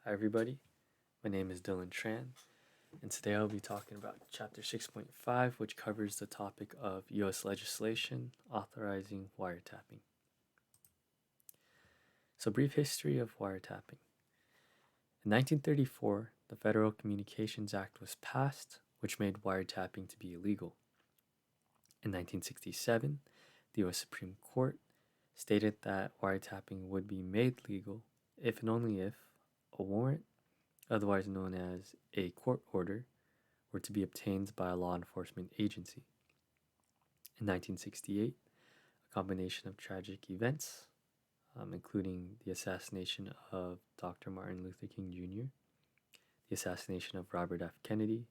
Hi everybody, my name is Tran, and today I'll be talking about Chapter 6.5, which covers the topic of U.S. legislation authorizing wiretapping. So, brief history of wiretapping. In 1934, the Federal Communications Act was passed, which made wiretapping to be illegal. In 1967, the U.S. Supreme Court stated that wiretapping would be made legal if and only if a warrant, otherwise known as a court order, were to be obtained by a law enforcement agency. In 1968, a combination of tragic events, including the assassination of Dr. Martin Luther King Jr., the assassination of Robert F. Kennedy,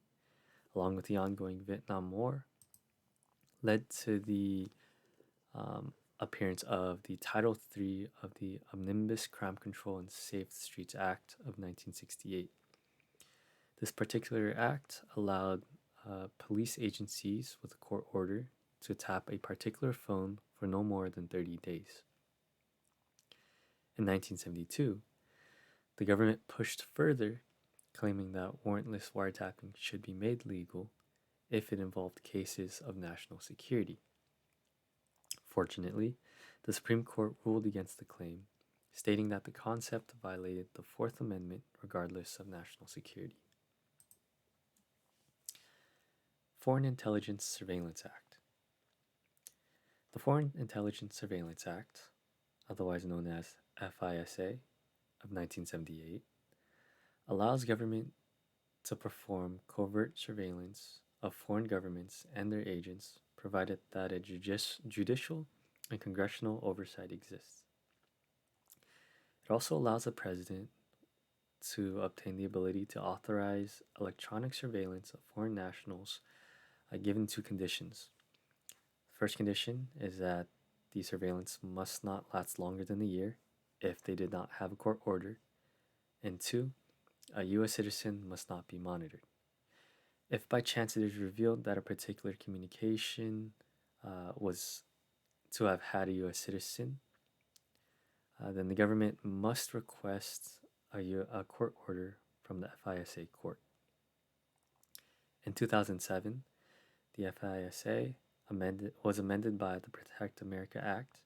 along with the ongoing Vietnam War, led to the appearance of the Title III of the Omnibus Crime Control and Safe Streets Act of 1968. This particular act allowed police agencies with a court order to tap a particular phone for no more than 30 days. In 1972, the government pushed further, claiming that warrantless wiretapping should be made legal if it involved cases of national security. Fortunately, the Supreme Court ruled against the claim, stating that the concept violated the Fourth Amendment regardless of national security. Foreign Intelligence Surveillance Act. The Foreign Intelligence Surveillance Act, otherwise known as FISA, of 1978, allows government to perform covert surveillance of foreign governments and their agents, provided that a judicial and congressional oversight exists. It also allows the president to obtain the ability to authorize electronic surveillance of foreign nationals given two conditions. The first condition is that the surveillance must not last longer than a year if they did not have a court order, and two, a U.S. citizen must not be monitored. If by chance it is revealed that a particular communication was to have had a U.S. citizen, then the government must request a court order from the FISA court. In 2007, the FISA was amended by the Protect America Act,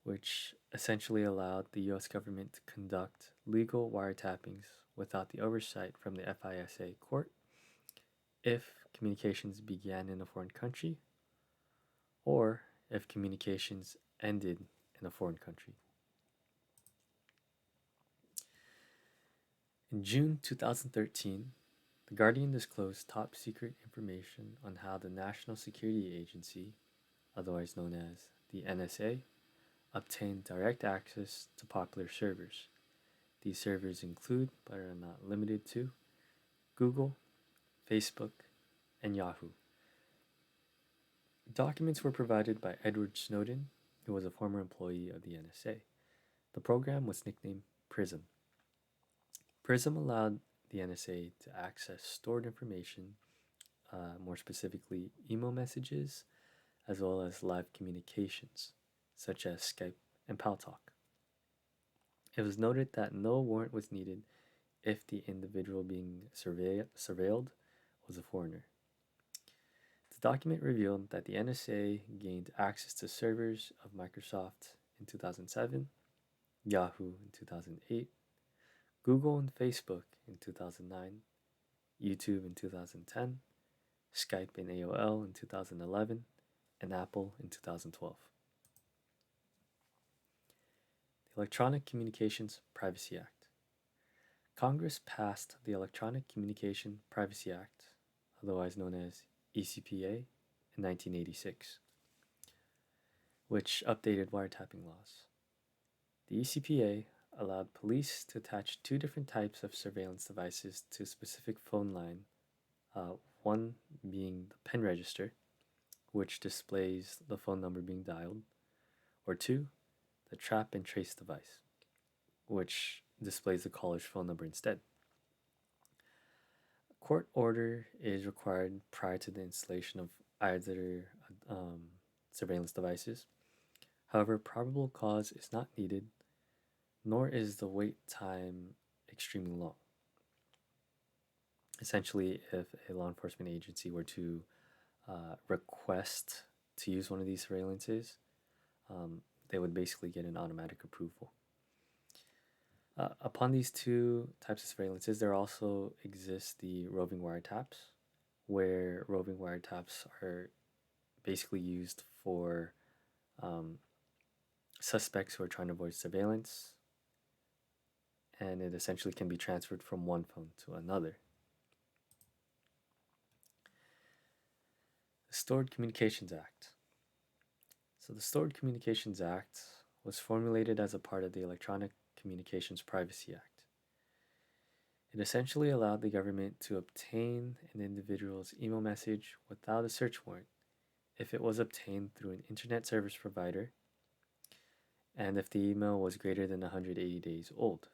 which essentially allowed the U.S. government to conduct legal wiretappings without the oversight from the FISA court if communications began in a foreign country or if communications ended in a foreign country. In June 2013, The Guardian disclosed top secret information on how the National Security Agency, otherwise known as the NSA, obtained direct access to popular servers. These servers include, but are not limited to, Google, Facebook, and Yahoo. Documents were provided by Edward Snowden, who was a former employee of the NSA. The program was nicknamed PRISM. PRISM allowed the NSA to access stored information, more specifically email messages, as well as live communications, such as Skype and Paltalk. It was noted that no warrant was needed if the individual being surveilled was a foreigner. The document revealed that the NSA gained access to servers of Microsoft in 2007, Yahoo in 2008, Google and Facebook in 2009, YouTube in 2010, Skype and AOL in 2011, and Apple in 2012. The Electronic Communications Privacy Act. Congress passed the Electronic Communication Privacy Act, otherwise known as ECPA, in 1986, which updated wiretapping laws. The ECPA allowed police to attach two different types of surveillance devices to a specific phone line, one being the pen register, which displays the phone number being dialed, or two, the trap and trace device, which displays the caller's phone number instead. A court order is required prior to the installation of either surveillance devices. However, probable cause is not needed, nor is the wait time extremely long. Essentially, if a law enforcement agency were to request to use one of these surveillances, they would basically get an automatic approval. Upon these two types of surveillances, there also exists the roving wiretaps, where roving wiretaps are basically used for suspects who are trying to avoid surveillance, and it essentially can be transferred from one phone to another. The Stored Communications Act. So, the Stored Communications Act was formulated as a part of the Electronic Communications Privacy Act. It essentially allowed the government to obtain an individual's email message without a search warrant if it was obtained through an internet service provider and if the email was greater than 180 days old.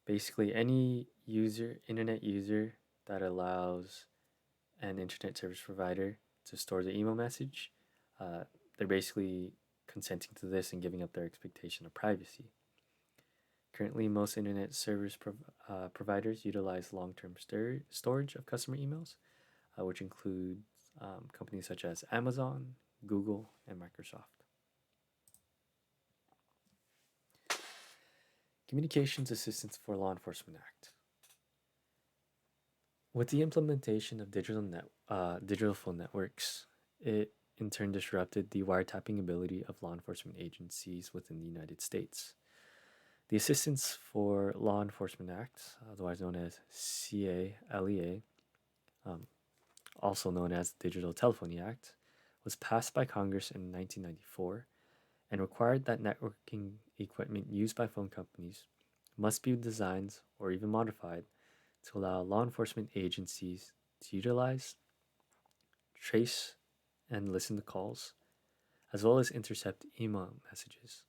Basically, any internet user that allows an internet service provider to store the email message, they're basically consenting to this and giving up their expectation of privacy. Currently, most internet service providers utilize long-term storage of customer emails, which include companies such as Amazon, Google, and Microsoft. Communications Assistance for Law Enforcement Act. With the implementation of digital phone networks, it in turn disrupted the wiretapping ability of law enforcement agencies within the United States. The Assistance for Law Enforcement Act, otherwise known as CALEA, also known as the Digital Telephony Act, was passed by Congress in 1994 and required that networking equipment used by phone companies must be designed or even modified to allow law enforcement agencies to utilize, trace, and listen to calls, as well as intercept email messages.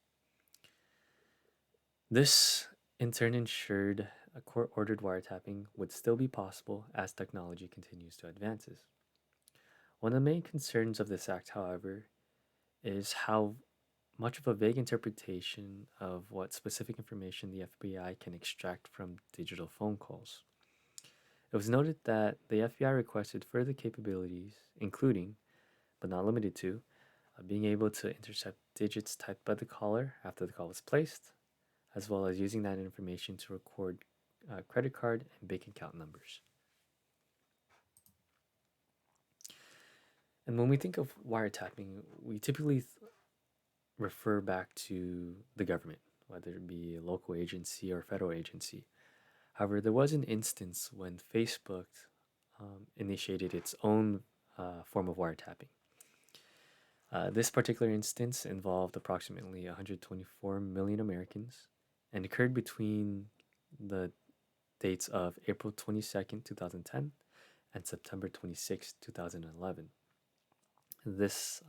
This, in turn, ensured a court-ordered wiretapping would still be possible as technology continues to advance. One of the main concerns of this act, however, is how much of a vague interpretation of what specific information the FBI can extract from digital phone calls. It was noted that the FBI requested further capabilities, including, but not limited to, being able to intercept digits typed by the caller after the call was placed, as well as using that information to record credit card and bank account numbers. And when we think of wiretapping, we typically refer back to the government, whether it be a local agency or federal agency. However, there was an instance when Facebook initiated its own form of wiretapping. This particular instance involved approximately 124 million Americans and occurred between the dates of April 22nd, 2010 and September 26, 2011. This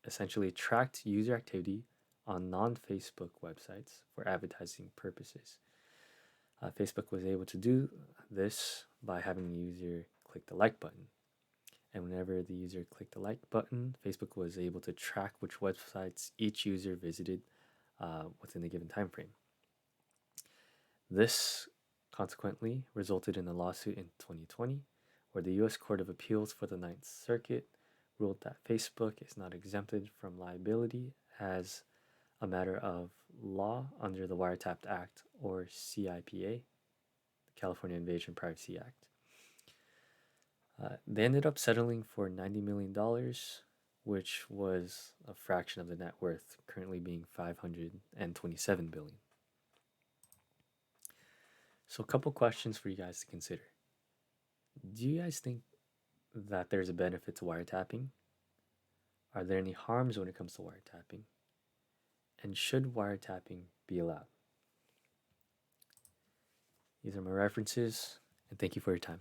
essentially tracked user activity on non-Facebook websites for advertising purposes. Facebook was able to do this by having the user click the like button. And whenever the user clicked the like button, Facebook was able to track which websites each user visited within a given time frame. This consequently resulted in a lawsuit in 2020, where the U.S. Court of Appeals for the Ninth Circuit ruled that Facebook is not exempted from liability as a matter of law under the Wiretapped Act, or CIPA, the California Invasion Privacy Act. They ended up settling for $90 million, which was a fraction of the net worth, currently being $527 billion. So a couple questions for you guys to consider. Do you guys think that there's a benefit to wiretapping? Are there any harms when it comes to wiretapping? And should wiretapping be allowed? These are my references, and thank you for your time.